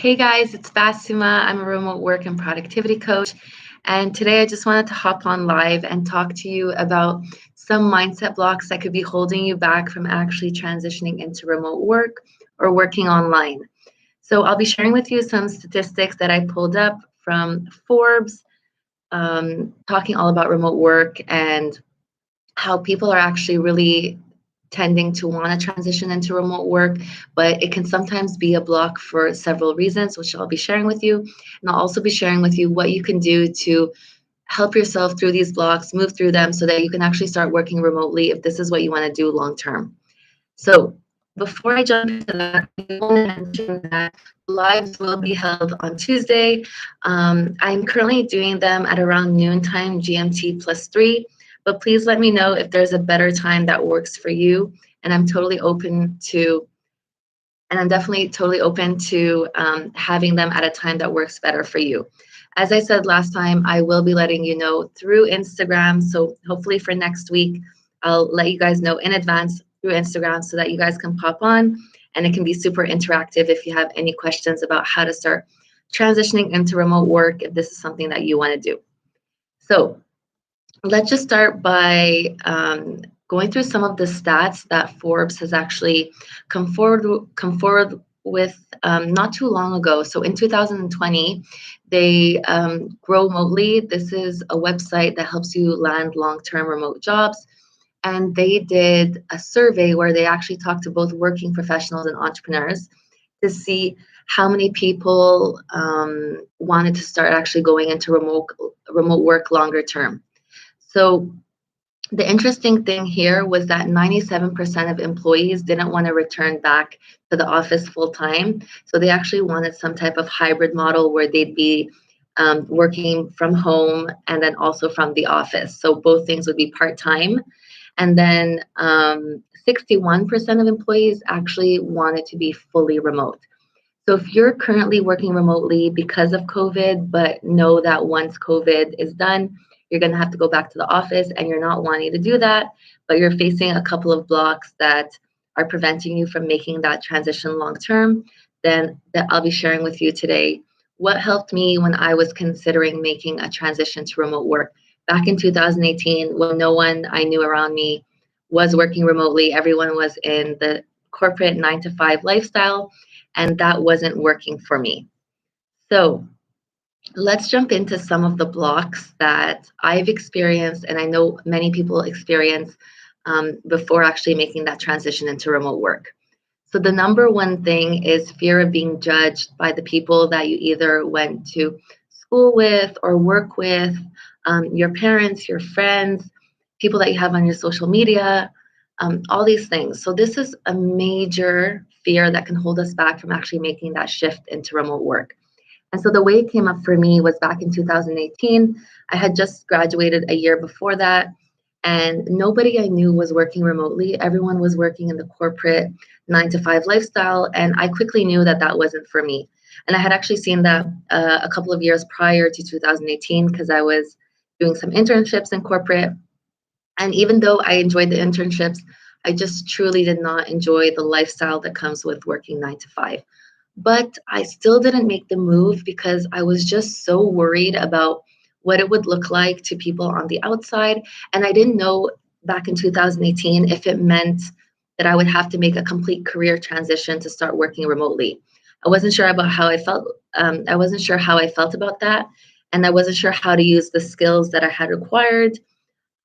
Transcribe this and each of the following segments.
Hey guys, it's Bassima. I'm a remote work and productivity coach. And today I just wanted to hop on live and talk to you about some mindset blocks that could be holding you back from actually transitioning into remote work or working online. So I'll be sharing with you some statistics that I pulled up from Forbes, talking all about remote work and how people are actually really tending to want to transition into remote work, but it can sometimes be a block for several reasons, which I'll be sharing with you. And I'll also be sharing with you what you can do to help yourself through these blocks, move through them so that you can actually start working remotely if this is what you want to do long term. So before I jump into that, I want to mention that lives will be held on Tuesday. I'm currently doing them at around noontime GMT +3, but please let me know if there's a better time that works for you. And I'm totally open to, and I'm definitely totally open to having them at a time that works better for you. As I said last time, I will be letting you know through Instagram. So hopefully for next week, I'll let you guys know in advance through Instagram so that you guys can pop on and it can be super interactive if you have any questions about how to start transitioning into remote work if this is something that you want to do. So let's just start by going through some of the stats that Forbes has actually come forward with not too long ago. So in 2020, they Grow Remotely. This is a website that helps you land long-term remote jobs. And they did a survey where they actually talked to both working professionals and entrepreneurs to see how many people wanted to start actually going into remote work longer term. So the interesting thing here was that 97% of employees didn't want to return back to the office full time. So they actually wanted some type of hybrid model where they'd be working from home and then also from the office. So both things would be part time. And then 61% of employees actually wanted to be fully remote. So if you're currently working remotely because of COVID, but know that once COVID is done, you're going to have to go back to the office and you're not wanting to do that, but you're facing a couple of blocks that are preventing you from making that transition long term, then that I'll be sharing with you today what helped me when I was considering making a transition to remote work. Back in 2018, when no one I knew around me was working remotely, everyone was in the corporate 9 to 5 lifestyle, and that wasn't working for me. So let's jump into some of the blocks that I've experienced, and I know many people experience before actually making that transition into remote work. So the number one thing is fear of being judged by the people that you either went to school with or work with, your parents, your friends, people that you have on your social media, all these things. So this is a major fear that can hold us back from actually making that shift into remote work. And so the way it came up for me was back in 2018. I had just graduated a year before that, and nobody I knew was working remotely. Everyone was working in the corporate 9 to 5 lifestyle, and I quickly knew that that wasn't for me. And I had actually seen that a couple of years prior to 2018 because I was doing some internships in corporate. And even though I enjoyed the internships, I just truly did not enjoy the lifestyle that comes with working 9 to 5. But I still didn't make the move because I was just so worried about what it would look like to people on the outside. And I didn't know back in 2018 if it meant that I would have to make a complete career transition to start working remotely. I wasn't sure about how I felt. I wasn't sure how I felt about that. And I wasn't sure how to use the skills that I had acquired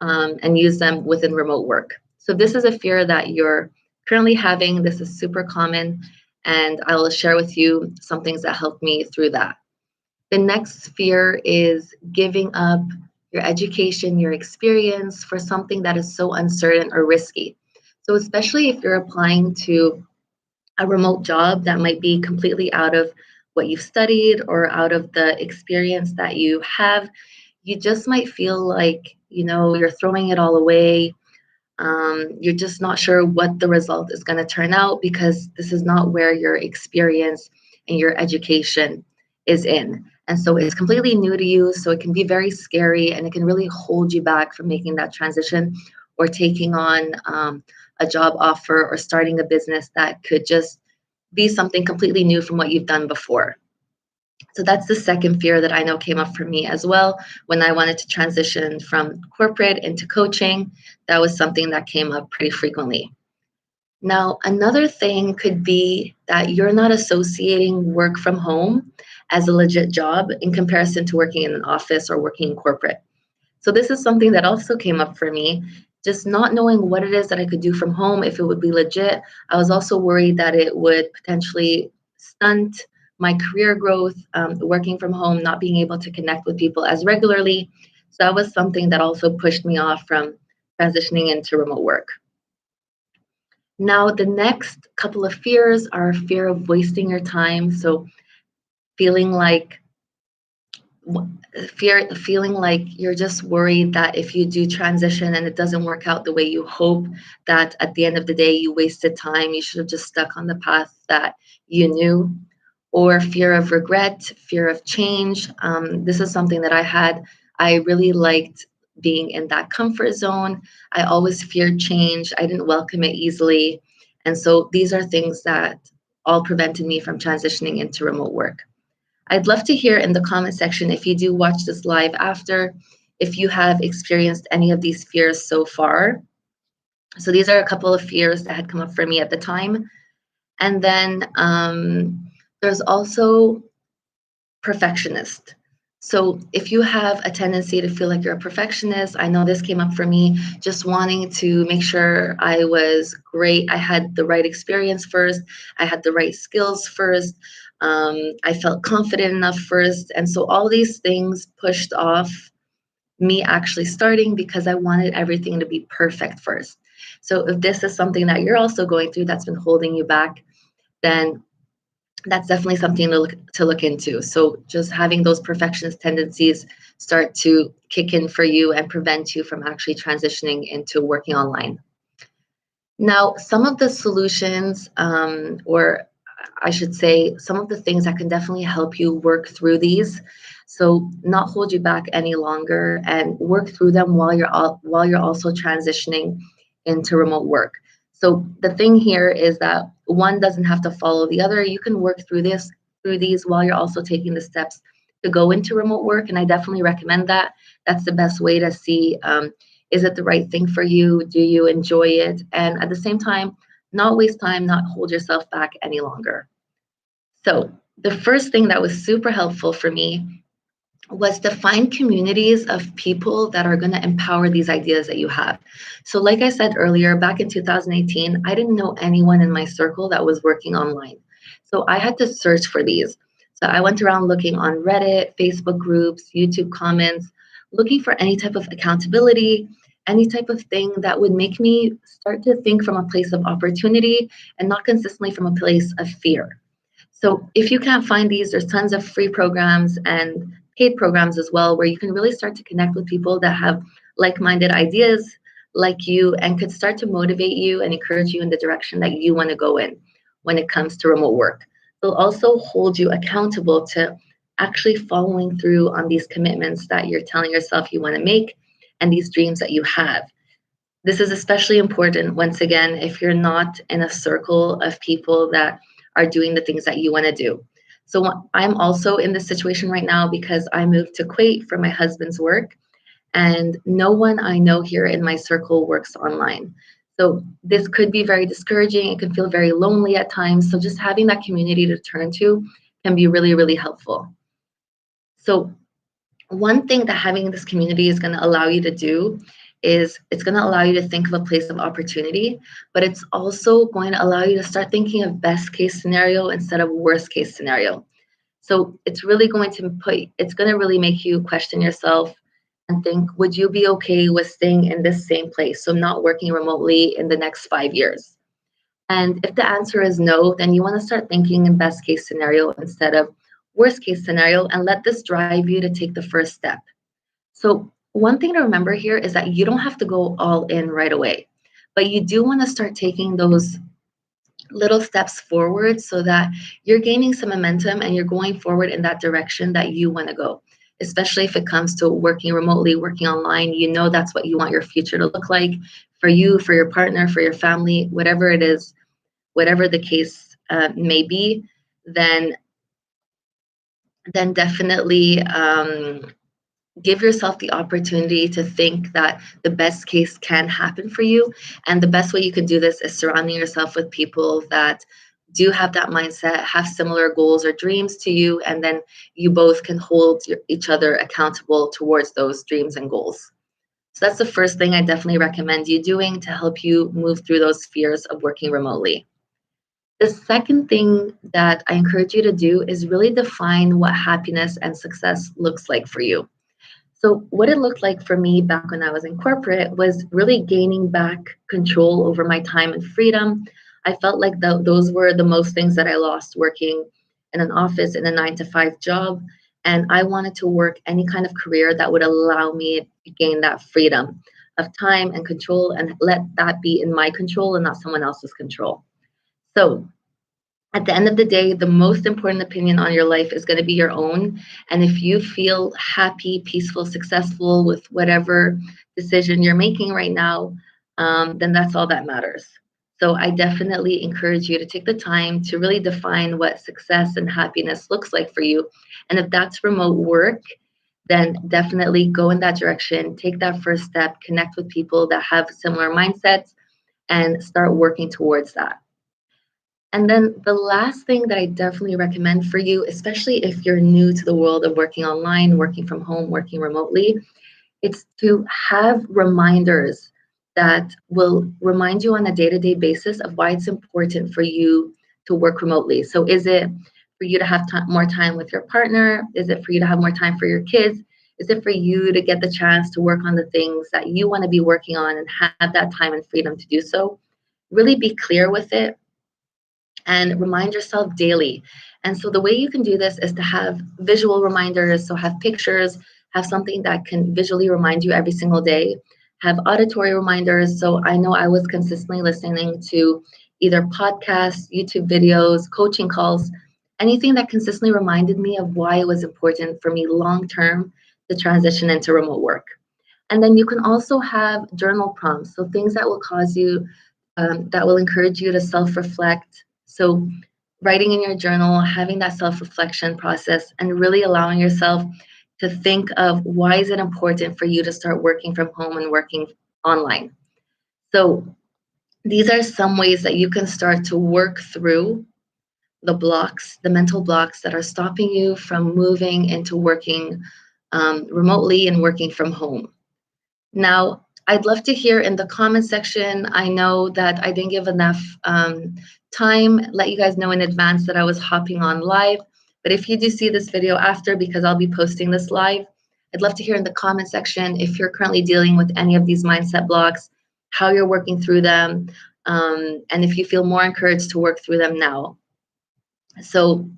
and use them within remote work. So this is a fear that you're currently having. This is super common, and I'll share with you some things that helped me through that. The next fear is giving up your education, your experience for something that is so uncertain or risky. So especially if you're applying to a remote job that might be completely out of what you've studied or out of the experience that you have, you just might feel like, you're throwing it all away. You're just not sure what the result is going to turn out because this is not where your experience and your education is in. And so it's completely new to you. So it can be very scary and it can really hold you back from making that transition or taking on a job offer or starting a business that could just be something completely new from what you've done before. So that's the second fear that I know came up for me as well when I wanted to transition from corporate into coaching. That was something that came up pretty frequently. Now, another thing could be that you're not associating work from home as a legit job in comparison to working in an office or working in corporate. So this is something that also came up for me, just not knowing what it is that I could do from home, if it would be legit. I was also worried that it would potentially stunt my career growth, working from home, not being able to connect with people as regularly. So that was something that also pushed me off from transitioning into remote work. Now, the next couple of fears are fear of wasting your time. So feeling like feeling like you're just worried that if you do transition and it doesn't work out the way you hope, that at the end of the day you wasted time, you should have just stuck on the path that you knew. Or fear of regret, fear of change. This is something that I had. I really liked being in that comfort zone. I always feared change. I didn't welcome it easily, and so these are things that all prevented me from transitioning into remote work. I'd love to hear in the comment section, if you do watch this live after, if you have experienced any of these fears so far. So these are a couple of fears that had come up for me at the time. And then there's also perfectionist. So if you have a tendency to feel like you're a perfectionist, I know this came up for me, just wanting to make sure I was great. I had the right experience first. I had the right skills first. I felt confident enough first. And so all these things pushed off me actually starting because I wanted everything to be perfect first. So if this is something that you're also going through that's been holding you back, then that's definitely something to look into. So just having those perfectionist tendencies start to kick in for you and prevent you from actually transitioning into working online. Now, some of the solutions, or I should say, some of the things that can definitely help you work through these, so not hold you back any longer and work through them while you're also transitioning into remote work. So the thing here is that one doesn't have to follow the other. You can work through these while you're also taking the steps to go into remote work, and I definitely recommend that. That's the best way to see, is it the right thing for you? Do you enjoy it? And at the same time, not waste time, not hold yourself back any longer. So the first thing that was super helpful for me was to find communities of people that are going to empower these ideas that you have. So like I said earlier, back in 2018, I didn't know anyone in my circle that was working online. So I had to search for these. So I went around looking on Reddit, Facebook groups, YouTube comments, looking for any type of accountability, any type of thing that would make me start to think from a place of opportunity and not consistently from a place of fear. So if you can't find these, there's tons of free programs and paid programs as well, where you can really start to connect with people that have like-minded ideas like you and could start to motivate you and encourage you in the direction that you want to go in when it comes to remote work. They'll also hold you accountable to actually following through on these commitments that you're telling yourself you want to make and these dreams that you have. This is especially important, once again, if you're not in a circle of people that are doing the things that you want to do. So I'm also in this situation right now because I moved to Kuwait for my husband's work, and no one I know here in my circle works online. So this could be very discouraging. It can feel very lonely at times. So just having that community to turn to can be really, really helpful. So one thing that having this community is going to allow you to do is it's going to allow you to think of a place of opportunity, but it's also going to allow you to start thinking of best case scenario instead of worst case scenario. So it's going to really make you question yourself and think, would you be okay with staying in this same place? So not working remotely in the next 5 years. And if the answer is no, then you want to start thinking in best case scenario instead of worst case scenario, and let this drive you to take the first step. So one thing to remember here is that you don't have to go all in right away, but you do want to start taking those little steps forward so that you're gaining some momentum and you're going forward in that direction that you want to go. Especially if it comes to working remotely, working online, you know that's what you want your future to look like for you, for your partner, for your family, whatever it is, whatever the case may be, then then definitely give yourself the opportunity to think that the best case can happen for you. And the best way you can do this is surrounding yourself with people that do have that mindset, have similar goals or dreams to you, and then you both can hold each other accountable towards those dreams and goals. So that's the first thing I definitely recommend you doing to help you move through those fears of working remotely. The second thing that I encourage you to do is really define what happiness and success looks like for you. So, what it looked like for me back when I was in corporate was really gaining back control over my time and freedom. I felt like those were the most things that I lost working in an office in a 9 to 5 job. And I wanted to work any kind of career that would allow me to gain that freedom of time and control and let that be in my control and not someone else's control. So, at the end of the day, the most important opinion on your life is going to be your own. And if you feel happy, peaceful, successful with whatever decision you're making right now, then that's all that matters. So I definitely encourage you to take the time to really define what success and happiness looks like for you. And if that's remote work, then definitely go in that direction, take that first step, connect with people that have similar mindsets, and start working towards that. And then the last thing that I definitely recommend for you, especially if you're new to the world of working online, working from home, working remotely, it's to have reminders that will remind you on a day to day basis of why it's important for you to work remotely. So, is it for you to have more time with your partner? Is it for you to have more time for your kids? Is it for you to get the chance to work on the things that you want to be working on and have that time and freedom to do so? Really be clear with it and remind yourself daily. And so the way you can do this is to have visual reminders, so have pictures, have something that can visually remind you every single day, have auditory reminders. So I know I was consistently listening to either podcasts, YouTube videos, coaching calls, anything that consistently reminded me of why it was important for me long term to transition into remote work. And then you can also have journal prompts, so things that will cause you that will encourage you to self reflect. So, writing in your journal, having that self reflection process, and really allowing yourself to think of why is it important for you to start working from home and working online. So, these are some ways that you can start to work through the blocks, the mental blocks that are stopping you from moving into working remotely and working from home. Now, I'd love to hear in the comment section. I know that I didn't give enough time, let you guys know in advance that I was hopping on live. But if you do see this video after, because I'll be posting this live, I'd love to hear in the comment section if you're currently dealing with any of these mindset blocks, how you're working through them, and if you feel more encouraged to work through them now. So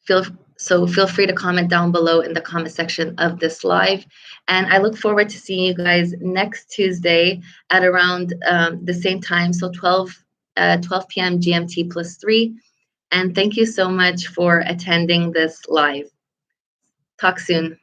feel feel free to comment down below in the comment section of this live, and I look forward to seeing you guys next Tuesday at around the same time, so 12 p.m. GMT +3. And thank you so much for attending this live. Talk soon.